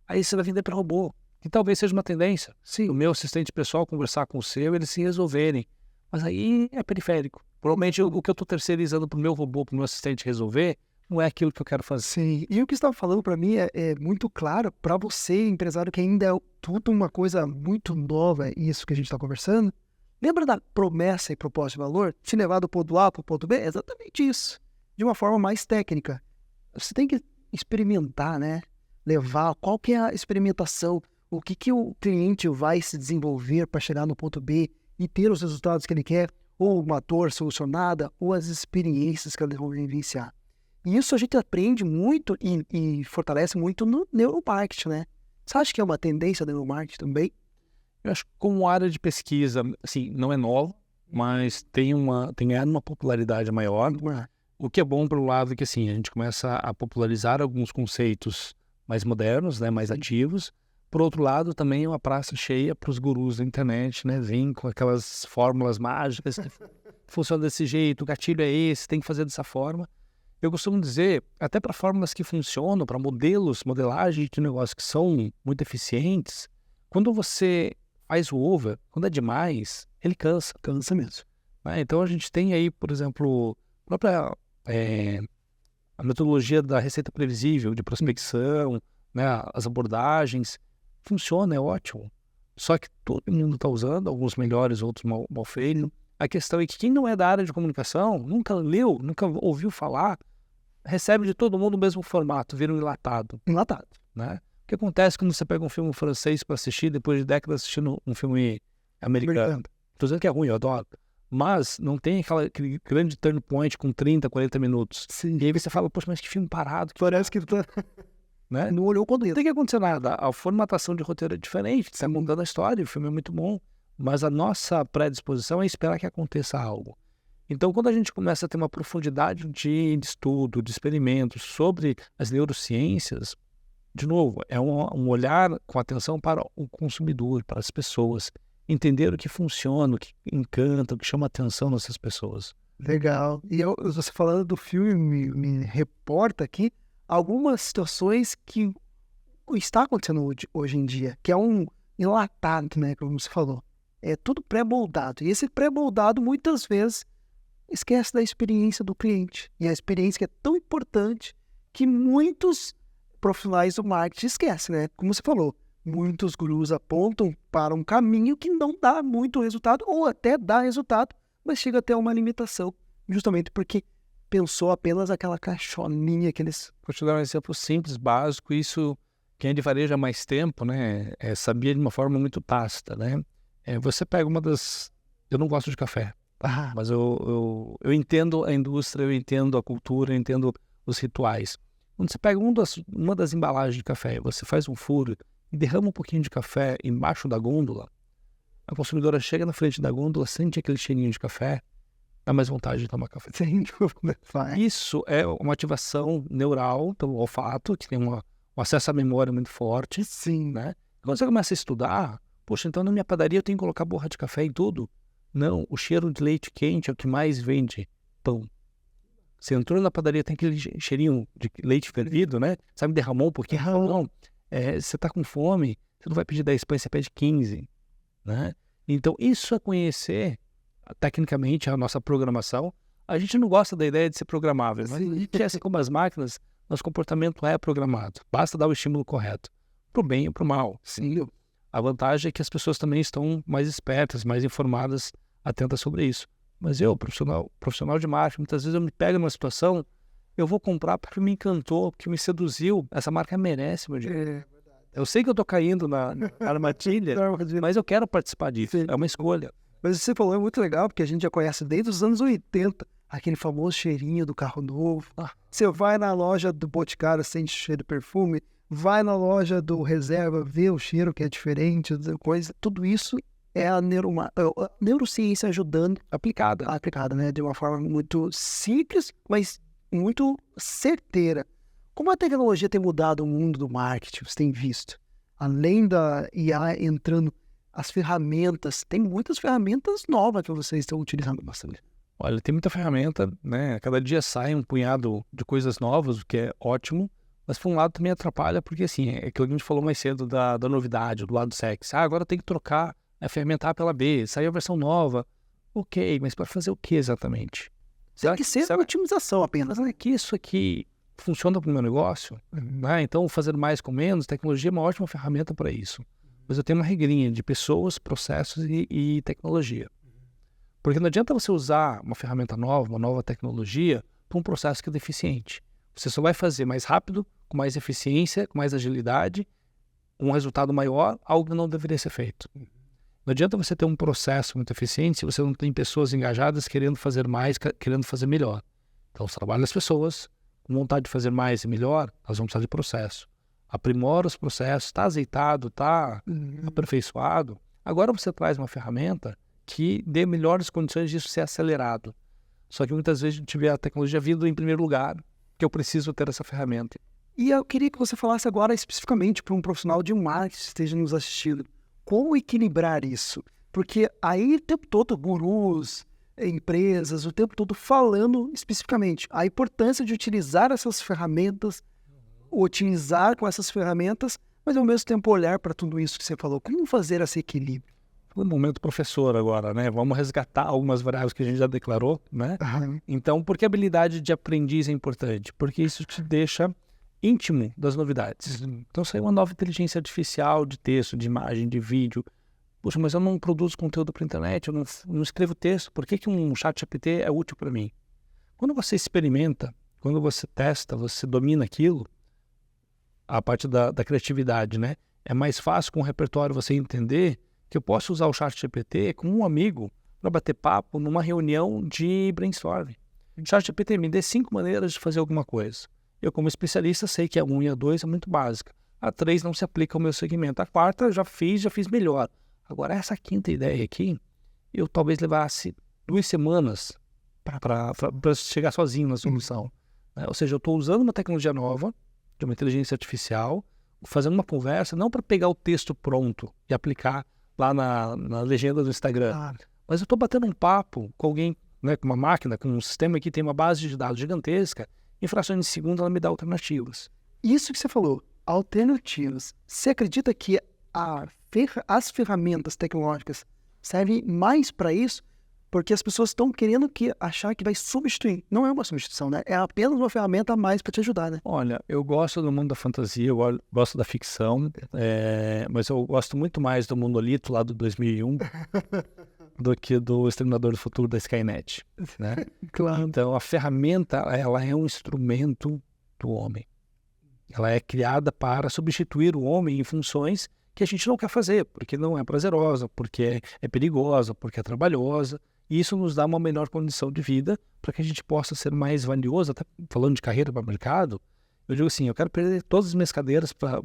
aí você vai vender para robô, que talvez seja uma tendência. Sim. O meu assistente pessoal conversar com o seu, eles se resolverem. Mas aí é periférico. Provavelmente o que eu estou terceirizando para o meu robô, para o meu assistente resolver, não é aquilo que eu quero fazer. Sim, e o que você estava falando para mim é muito claro para você, empresário, que ainda é tudo uma coisa muito nova, isso que a gente está conversando. Lembra da promessa e propósito de valor? Te levar do ponto A para o ponto B? É exatamente isso, de uma forma mais técnica. Você tem que experimentar, né? Levar, qual que é a experimentação, o que o cliente vai se desenvolver para chegar no ponto B e ter os resultados que ele quer, ou uma dor solucionada, ou as experiências que ele vai vivenciar. E isso a gente aprende muito e fortalece muito no neuromarketing, né? Você acha que é uma tendência do neuromarketing também? Eu acho que como área de pesquisa, assim, não é nova, mas tem ganhado uma popularidade maior. O que é bom pelo lado que, assim, a gente começa a popularizar alguns conceitos mais modernos, né, mais ativos. Por outro lado, também é uma praça cheia para os gurus da internet, né? Vêm com aquelas fórmulas mágicas, funciona desse jeito, o gatilho é esse, tem que fazer dessa forma. Eu costumo dizer, até para fórmulas que funcionam, para modelagem de negócio que são muito eficientes, quando você faz o over, quando é demais, ele cansa. Cansa mesmo. Né? Então a gente tem aí, por exemplo, a própria a metodologia da receita previsível, de prospecção, né? As abordagens, funciona, é ótimo. Só que todo mundo está usando, alguns melhores, outros mal feitos. A questão é que quem não é da área de comunicação, nunca leu, nunca ouviu falar, recebe de todo mundo o mesmo formato, vira um enlatado. Enlatado. Né? O que acontece quando você pega um filme francês para assistir, depois de décadas assistindo um filme americano? Estou dizendo que é ruim, eu adoro. Mas não tem aquele grande turn point com 30, 40 minutos. Sim. E aí você fala, poxa, mas que filme parado. Parece que tá... Né? Não olhou quando Não tem que acontecer nada. A formatação de roteiro é diferente, está contando a história, o filme é muito bom. Mas a nossa predisposição é esperar que aconteça algo. Então, quando a gente começa a ter uma profundidade de estudo, de experimentos sobre as neurociências, de novo, é um olhar com atenção para o consumidor, para as pessoas, entender o que funciona, o que encanta, o que chama atenção nessas pessoas. Legal. E você falando do filme, me reporta aqui algumas situações que está acontecendo hoje em dia, que é um enlatado, né, como você falou. É tudo pré-moldado. E esse pré-moldado, muitas vezes, esquece da experiência do cliente. E a experiência que é tão importante que muitos profissionais do marketing esquecem, né? Como você falou, muitos gurus apontam para um caminho que não dá muito resultado, ou até dá resultado, mas chega até uma limitação, justamente porque pensou apenas aquela caixoninha que eles... Vou te dar um exemplo simples, básico, isso quem é de varejo há mais tempo, né, sabia de uma forma muito tácita, né? Você pega uma das... Eu não gosto de café, tá? Mas eu entendo a indústria, eu entendo a cultura, eu entendo os rituais. Quando você pega uma das embalagens de café, você faz um furo e derrama um pouquinho de café embaixo da gôndola, a consumidora chega na frente da gôndola, sente aquele cheirinho de café, dá mais vontade de tomar café. Sem dúvida. Isso é uma ativação neural pelo olfato, que tem um acesso à memória muito forte. Sim. Né? Quando você começa a estudar, poxa, então na minha padaria eu tenho que colocar borra de café em tudo? Não, o cheiro de leite quente é o que mais vende pão. Você entrou na padaria, tem aquele cheirinho de leite fervido, né? Sabe, derramou um pouquinho. Não, você tá com fome, você não vai pedir 10 pães, você pede 15. Né? Então, isso é conhecer tecnicamente a nossa programação. A gente não gosta da ideia de ser programável, mas a gente, assim como as máquinas, nosso comportamento é programado. Basta dar o estímulo correto, pro bem ou pro mal. Sim. A vantagem é que as pessoas também estão mais espertas, mais informadas, atentas sobre isso. Mas eu, profissional de marketing, muitas vezes eu me pego numa situação, eu vou comprar porque me encantou, porque me seduziu. Essa marca merece, meu dinheiro. Eu sei que eu tô caindo na armadilha, mas eu quero participar disso. Sim. É uma escolha. Mas você falou, é muito legal, porque a gente já conhece desde os anos 80, aquele famoso cheirinho do carro novo. Você vai na loja do Boticário, sente cheiro de perfume, vai na loja do Reserva, vê o cheiro que é diferente, coisa. Tudo isso é a neurociência ajudando, aplicada, né? De uma forma muito simples, mas muito certeira. Como a tecnologia tem mudado o mundo do marketing, você tem visto? Além da IA entrando, as ferramentas, tem muitas ferramentas novas que vocês estão utilizando bastante. Olha, tem muita ferramenta, né? Cada dia sai um punhado de coisas novas, o que é ótimo, mas por um lado também atrapalha, porque assim, é aquilo que a gente falou mais cedo da novidade, do lado sexy. Agora tem que trocar a ferramenta A pela B, saiu a versão nova. Ok, mas para fazer o que exatamente? Tem que ser uma otimização apenas. Mas é que isso aqui funciona para o meu negócio, né? Então fazer mais com menos, tecnologia é uma ótima ferramenta para isso. Mas eu tenho uma regrinha de pessoas, processos e tecnologia. Porque não adianta você usar uma ferramenta nova, uma nova tecnologia, para um processo que é deficiente. Você só vai fazer mais rápido, com mais eficiência, com mais agilidade, um resultado maior, algo que não deveria ser feito. Não adianta você ter um processo muito eficiente se você não tem pessoas engajadas querendo fazer mais, querendo fazer melhor. Então, você trabalha as pessoas, com vontade de fazer mais e melhor, nós vamos precisar de processo. Aprimora os processos, está azeitado, está aperfeiçoado. Agora você traz uma ferramenta que dê melhores condições disso ser acelerado. Só que muitas vezes a gente vê a tecnologia vindo em primeiro lugar, que eu preciso ter essa ferramenta. E eu queria que você falasse agora especificamente para um profissional de marketing que esteja nos assistindo. Como equilibrar isso? Porque aí o tempo todo, gurus, empresas, o tempo todo falando especificamente a importância de utilizar essas ferramentas, otimizar com essas ferramentas, mas ao mesmo tempo olhar para tudo isso que você falou. Como fazer esse equilíbrio? No momento professor agora, né? Vamos resgatar algumas variáveis que a gente já declarou, né? Então, por que a habilidade de aprendiz é importante? Porque isso te deixa íntimo das novidades. Então, saiu uma nova inteligência artificial de texto, de imagem, de vídeo. Puxa, mas eu não produzo conteúdo para a internet, eu não escrevo texto. Por que um chat GPT é útil para mim? Quando você experimenta, quando você testa, você domina aquilo, a parte da criatividade, né? É mais fácil com o repertório você entender que eu posso usar o chat GPT como um amigo para bater papo numa reunião de brainstorming. O chat GPT me dê 5 maneiras de fazer alguma coisa. Eu, como especialista, sei que a 1 e a 2 é muito básica. A 3 não se aplica ao meu segmento. A 4 já fiz melhor. Agora, essa 5ª ideia aqui, eu talvez levasse 2 semanas para chegar sozinho na solução. Ou seja, eu estou usando uma tecnologia nova, de uma inteligência artificial, fazendo uma conversa, não para pegar o texto pronto e aplicar lá na legenda do Instagram. Mas eu estou batendo um papo com alguém, né, com uma máquina, com um sistema que tem uma base de dados gigantesca, em frações de segundo ela me dá alternativas. Isso que você falou, alternativas. Você acredita que as ferramentas tecnológicas servem mais para isso? Porque as pessoas estão querendo achar que vai substituir. Não é uma substituição, né? É apenas uma ferramenta a mais para te ajudar, né? Olha, eu gosto do mundo da fantasia, eu gosto da ficção, mas eu gosto muito mais do Monolito lá do 2001. do que do Exterminador do Futuro da Skynet, né? Claro. Então, a ferramenta, ela é um instrumento do homem. Ela é criada para substituir o homem em funções que a gente não quer fazer, porque não é prazerosa, porque é perigosa, porque é trabalhosa. E isso nos dá uma melhor condição de vida para que a gente possa ser mais valioso. Até falando de carreira para o mercado, eu digo assim, eu quero perder todas as minhas cadeiras para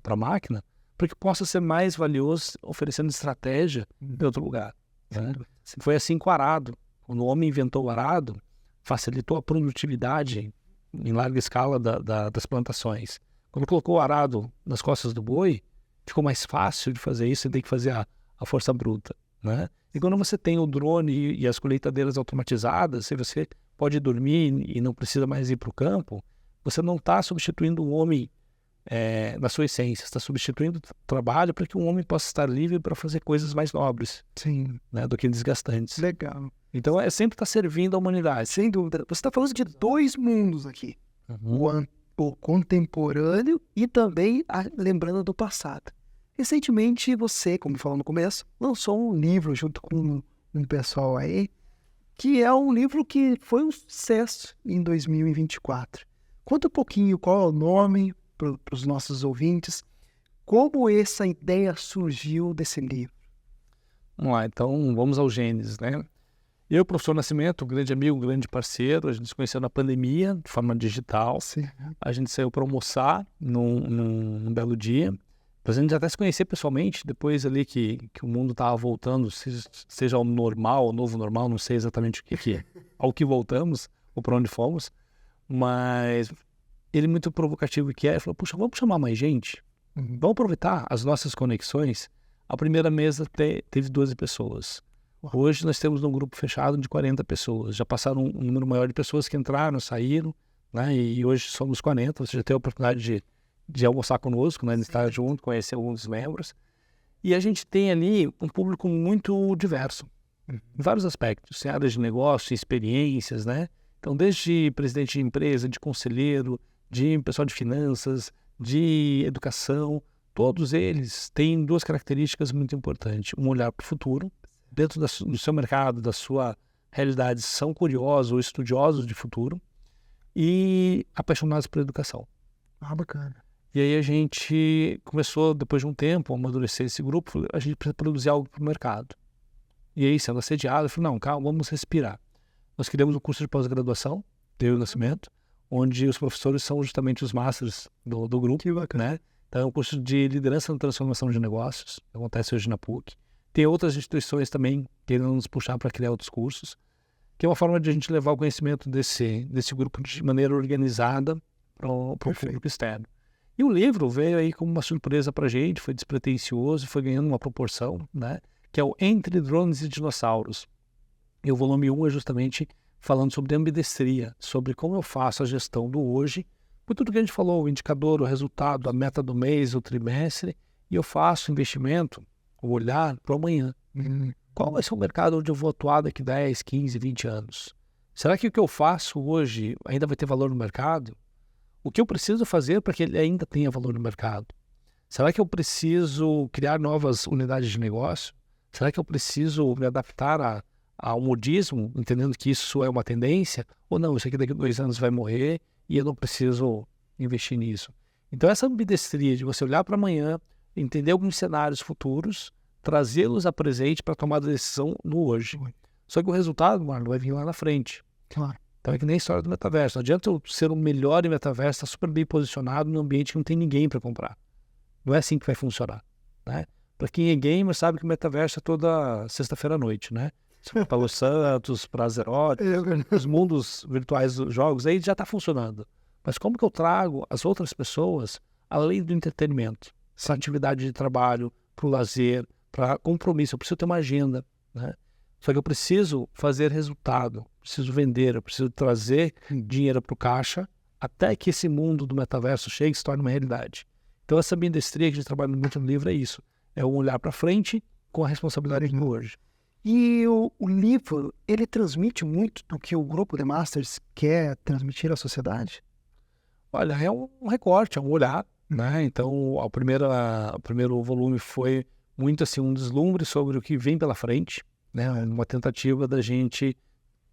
a máquina para que possa ser mais valioso oferecendo estratégia em outro lugar. Né? Foi assim com o arado. Quando o homem inventou o arado, facilitou a produtividade em larga escala das plantações. Quando colocou o arado nas costas do boi, ficou mais fácil de fazer isso, você tem que fazer a força bruta. Né? E quando você tem o drone e as colheitadeiras automatizadas, se você pode dormir e não precisa mais ir para o campo, você não está substituindo o homem na sua essência, está substituindo o trabalho para que o homem possa estar livre para fazer coisas mais nobres. Sim. Né, do que desgastantes. Legal. Então, sempre está servindo a humanidade. Sem dúvida. Você está falando de dois mundos aqui. O contemporâneo e também lembrando do passado. Recentemente, você, como falou no começo, lançou um livro junto com um pessoal aí, que é um livro que foi um sucesso em 2024. Conta um pouquinho qual é o nome para os nossos ouvintes, como essa ideia surgiu desse livro. Vamos lá, então vamos ao Gênesis, né? Eu, professor Nascimento, um grande amigo, um grande parceiro, a gente se conheceu na pandemia, de forma digital. Sim. A gente saiu para almoçar num belo dia, para a gente até se conhecer pessoalmente, depois ali que o mundo estava voltando, seja o normal, o novo normal, não sei exatamente o que é, ao que voltamos, ou para onde fomos, mas ele muito provocativo que falou, puxa, vamos chamar mais gente? Vamos aproveitar as nossas conexões. A primeira mesa teve 12 pessoas. Hoje nós temos um grupo fechado de 40 pessoas. Já passaram um número maior de pessoas que entraram, saíram, né? E hoje somos 40. Você já teve a oportunidade de almoçar conosco, né? De estar junto, conhecer alguns dos membros. E a gente tem ali um público muito diverso, em vários aspectos, em áreas de negócio, experiências, né? Então, desde presidente de empresa, de conselheiro, de pessoal de finanças, de educação, todos eles têm duas características muito importantes. Um olhar para o futuro, dentro do seu mercado, da sua realidade, são curiosos ou estudiosos de futuro e apaixonados por educação. Bacana. E aí a gente começou, depois de um tempo, a amadurecer esse grupo, a gente precisa produzir algo para o mercado. E aí, sendo assediado, eu falei, não, calma, vamos respirar. Nós criamos um curso de pós-graduação, Teu Nascimento, onde os professores são justamente os masters do grupo. Que bacana. Né? Então, é um curso de liderança na transformação de negócios, que acontece hoje na PUC. Tem outras instituições também querendo nos puxar para criar outros cursos, que é uma forma de a gente levar o conhecimento desse grupo de maneira organizada para o público externo. E o livro veio aí como uma surpresa para a gente, foi despretensioso, foi ganhando uma proporção, né? Que é o Entre Drones e Dinossauros. E o volume 1 é justamente falando sobre ambidestria, sobre como eu faço a gestão do hoje, por tudo que a gente falou, o indicador, o resultado, a meta do mês, o trimestre, e eu faço investimento, o olhar para o amanhã. Qual vai ser o mercado onde eu vou atuar daqui 10, 15, 20 anos? Será que o que eu faço hoje ainda vai ter valor no mercado? O que eu preciso fazer para que ele ainda tenha valor no mercado? Será que eu preciso criar novas unidades de negócio? Será que eu preciso me adaptar ao modismo, entendendo que isso é uma tendência? Ou não, isso aqui daqui a 2 anos vai morrer e eu não preciso investir nisso? Então essa ambidestria de você olhar para amanhã, entender alguns cenários futuros, trazê-los a presente para tomar a decisão no hoje. Só que o resultado, Marlon, vai vir lá na frente. Claro. Então é que nem a história do metaverso. Não adianta eu ser o melhor em metaverso, estar super bem posicionado num ambiente que não tem ninguém para comprar. Não é assim que vai funcionar. Né? Para quem é gamer sabe que o metaverso é toda sexta-feira à noite, né? Para Los Santos, para Azeroth, os mundos virtuais dos jogos, aí já está funcionando. Mas como que eu trago as outras pessoas além do entretenimento? Essa atividade de trabalho, para o lazer, para compromisso. Eu preciso ter uma agenda, né? Só que eu preciso fazer resultado, preciso vender, eu preciso trazer dinheiro para o caixa até que esse mundo do metaverso chegue e se torne uma realidade. Então essa ambidestria que a gente trabalha muito no livro é isso. É um olhar para frente com a responsabilidade de hoje. E o livro, ele transmite muito do que o grupo de Masters quer transmitir à sociedade? Olha, é um recorte, é um olhar, né? Então o primeiro volume foi muito assim um deslumbre sobre o que vem pela frente, né? Uma tentativa da gente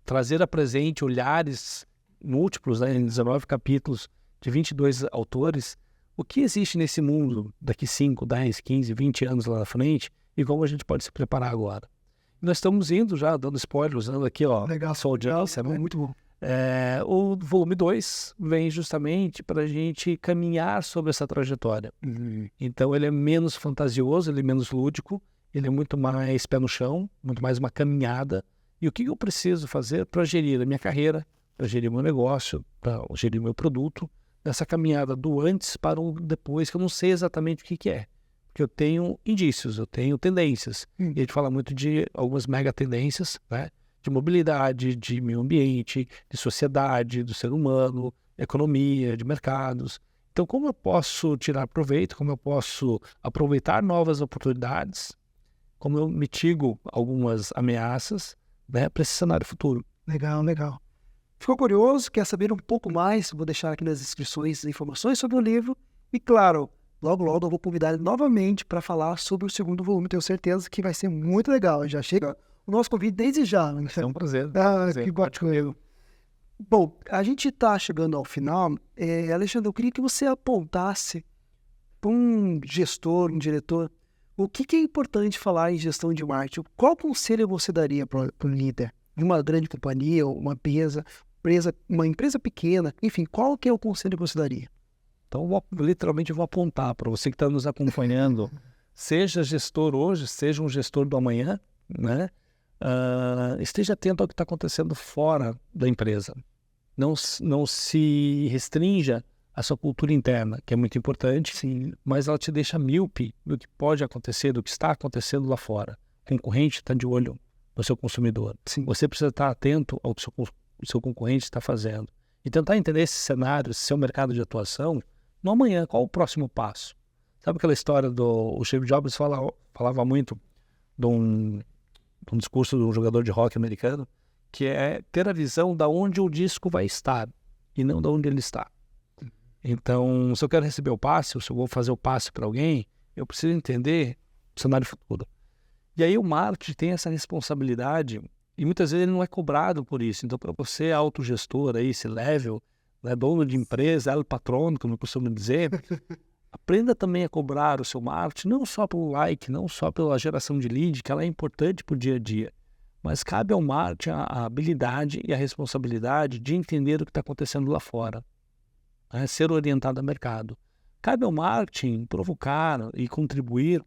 trazer a presente olhares múltiplos, né? Em 19 capítulos de 22 autores, o que existe nesse mundo daqui 5, 10, 15, 20 anos lá na frente e como a gente pode se preparar agora. Nós estamos indo já, dando spoiler, usando aqui, ó, Legal, sua audiência, legal, né? muito bom. O volume 2 vem justamente para a gente caminhar sobre essa trajetória. Então ele é menos fantasioso, ele é menos lúdico, ele é muito mais pé no chão, muito mais uma caminhada. E o que eu preciso fazer para gerir a minha carreira, para gerir meu negócio, para gerir meu produto, nessa caminhada do antes para o depois, que eu não sei exatamente o que é. Porque eu tenho indícios, eu tenho tendências. E a gente fala muito de algumas mega tendências, né? De mobilidade, de meio ambiente, de sociedade, do ser humano, economia, de mercados. Então, como eu posso tirar proveito, como eu posso aproveitar novas oportunidades, como eu mitigo algumas ameaças, né, para esse cenário futuro. Legal, legal. Ficou curioso? Quer saber um pouco mais? Vou deixar aqui nas descrições informações sobre o livro. E claro, logo, logo eu vou convidar ele novamente para falar sobre o segundo volume. Tenho certeza que vai ser muito legal. Já chega o nosso convite desde já. É um prazer. Que bacana. Bom, a gente está chegando ao final. Alexandre, eu queria que você apontasse para um gestor, um diretor, o que é importante falar em gestão de marketing? Qual conselho você daria para o líder de uma grande companhia, uma empresa pequena? Enfim, qual que é o conselho que você daria? Então, literalmente, vou apontar para você que está nos acompanhando, seja gestor hoje, seja um gestor do amanhã, né? Esteja atento ao que está acontecendo fora da empresa. Não se restrinja à sua cultura interna, que é muito importante, sim, mas ela te deixa míope do que pode acontecer, do que está acontecendo lá fora. O concorrente está de olho no seu consumidor. Sim. Você precisa estar atento ao que o seu concorrente está fazendo. E tentar entender esse cenário, esse seu mercado de atuação, no amanhã, qual o próximo passo? Sabe aquela história o Steve Jobs falava muito de um discurso de um jogador de rock americano, que é ter a visão de onde o disco vai estar e não de onde ele está. Então, se eu quero receber o passe, ou se eu vou fazer o passe para alguém, eu preciso entender o cenário futuro. E aí o marketing tem essa responsabilidade e muitas vezes ele não é cobrado por isso. Então, para você, autogestor, aí, esse level, né, dono de empresa, el patrão, como eu costumo dizer, aprenda também a cobrar o seu marketing, não só pelo like, não só pela geração de lead, que ela é importante para o dia a dia, mas cabe ao marketing a habilidade e a responsabilidade de entender o que está acontecendo lá fora. Ser orientado ao mercado. Cabe ao marketing provocar e contribuir,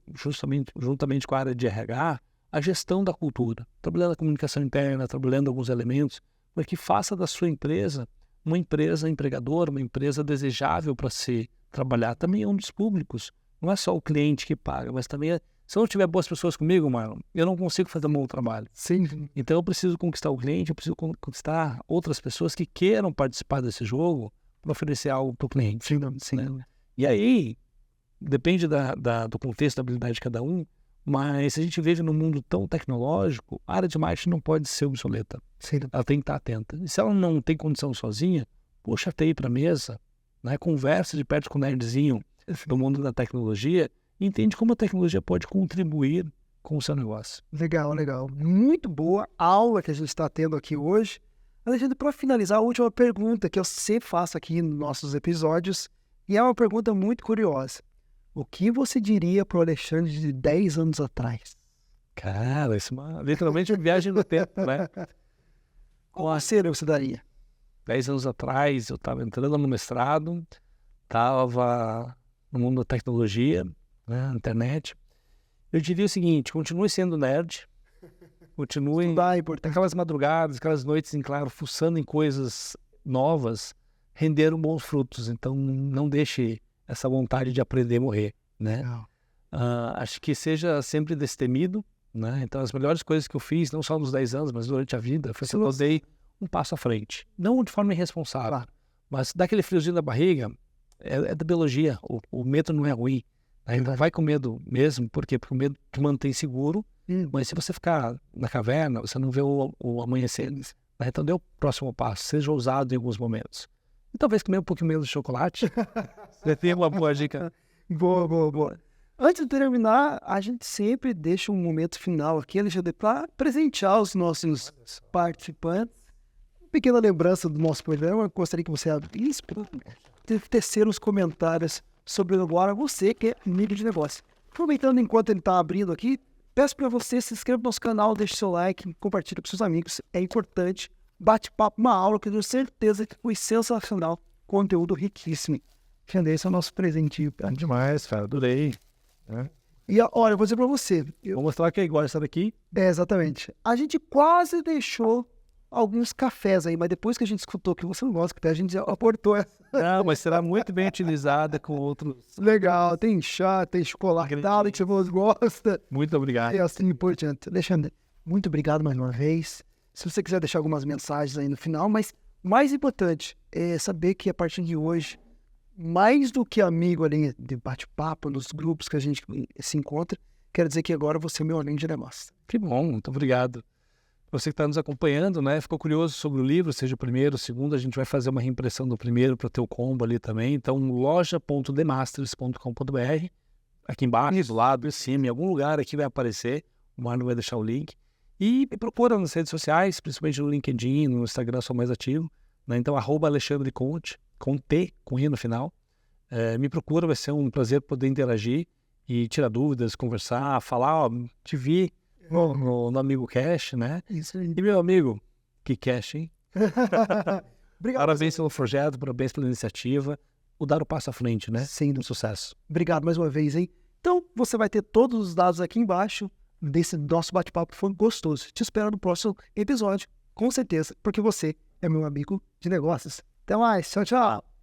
juntamente com a área de RH, a gestão da cultura, trabalhando a comunicação interna, trabalhando alguns elementos, para que faça da sua empresa uma empresa empregadora, uma empresa desejável para se trabalhar. Também é um dos públicos, não é só o cliente que paga, mas também, se eu não tiver boas pessoas comigo, Marlon, eu não consigo fazer um bom trabalho. Sim. Então eu preciso conquistar o cliente, eu preciso conquistar outras pessoas que queiram participar desse jogo, para oferecer algo para o cliente. Sim. Né? E aí, depende do contexto, da habilidade de cada um, mas se a gente vive num mundo tão tecnológico, a área de marketing não pode ser obsoleta. Sim. Ela tem que estar atenta. E se ela não tem condição sozinha, puxa a TI para a mesa, né? Conversa de perto com o nerdzinho do mundo da tecnologia e entende como a tecnologia pode contribuir com o seu negócio. Legal. Muito boa aula que a gente está tendo aqui hoje. Alexandre, para finalizar, a última pergunta que eu sempre faço aqui nos nossos episódios, e é uma pergunta muito curiosa. O que você diria para o Alexandre de 10 anos atrás? Cara, isso é literalmente uma viagem no tempo, né? Qual conselho você daria? 10 anos atrás, eu estava entrando no mestrado, estava no mundo da tecnologia, né, internet. Eu diria o seguinte, continue sendo nerd, continue aquelas madrugadas, aquelas noites em claro, fuçando em coisas novas, renderam bons frutos. Então, não deixe essa vontade de aprender morrer, né? Acho que seja sempre destemido, né? Então, as melhores coisas que eu fiz, não só nos 10 anos, mas durante a vida, foi que eu dei um passo à frente. Não de forma irresponsável, mas dá aquele friozinho na barriga, é da biologia. O medo não é ruim. Né? Então, vai com medo mesmo, por quê? Porque o medo te mantém seguro, mas se você ficar na caverna, você não vê o amanhecer. Né? Então, dê o próximo passo, seja ousado em alguns momentos. E talvez comer um pouquinho menos de chocolate. Você tem uma boa dica. Boa. Antes de terminar, a gente sempre deixa um momento final aqui, Alexandre, para presentear os nossos participantes. Pequena lembrança do nosso programa, eu gostaria que você abrisse para tecer os comentários sobre agora você que é amigo de negócio. Aproveitando enquanto ele está abrindo aqui, peço para você se inscreva no nosso canal, deixe seu like, compartilhe com seus amigos, é importante. Bate-papo, uma aula que eu tenho certeza que foi sensacional, conteúdo riquíssimo. Xandê, esse é o nosso presentinho. Cara. Demais, cara, adorei. E olha, eu vou dizer para você, Vou mostrar que é igual essa daqui. exatamente, a gente quase deixou alguns cafés aí, mas depois que a gente escutou que você não gosta de café, a gente já aportou essa. Não, mas será muito bem utilizada com outros. Legal, tem chá, tem chocolatado que você gosta. Muito obrigado. É assim por diante. Alexandre, muito obrigado mais uma vez. Se você quiser deixar algumas mensagens aí no final, mas mais importante é saber que a partir de hoje, mais do que amigo ali de bate-papo, nos grupos que a gente se encontra, quero dizer que agora você é meu amigo de negócio. Que bom, muito obrigado. Você que está nos acompanhando, né? Ficou curioso sobre o livro, seja o primeiro, o segundo, a gente vai fazer uma reimpressão do primeiro para ter o combo ali também. Então, loja.demasters.com.br, aqui embaixo, do lado, em cima, em algum lugar aqui vai aparecer, o Marlon vai deixar o link. E me procura nas redes sociais, principalmente no LinkedIn, no Instagram, sou mais ativo, né? Então, @AlexandreConte, com T, com I no final. Me procura, vai ser um prazer poder interagir e tirar dúvidas, conversar, falar, ó, te vi no Amigo Cash, né? Isso aí. E meu amigo, que cash, hein? Obrigado. Parabéns pelo projeto, parabéns pela iniciativa. O dar o passo à frente, né? Sim. Um sucesso. Obrigado mais uma vez, hein? Então, você vai ter todos os dados aqui embaixo desse nosso bate-papo que foi gostoso. Te espero no próximo episódio, com certeza, porque você é meu amigo de negócios. Até mais. Tchau, tchau.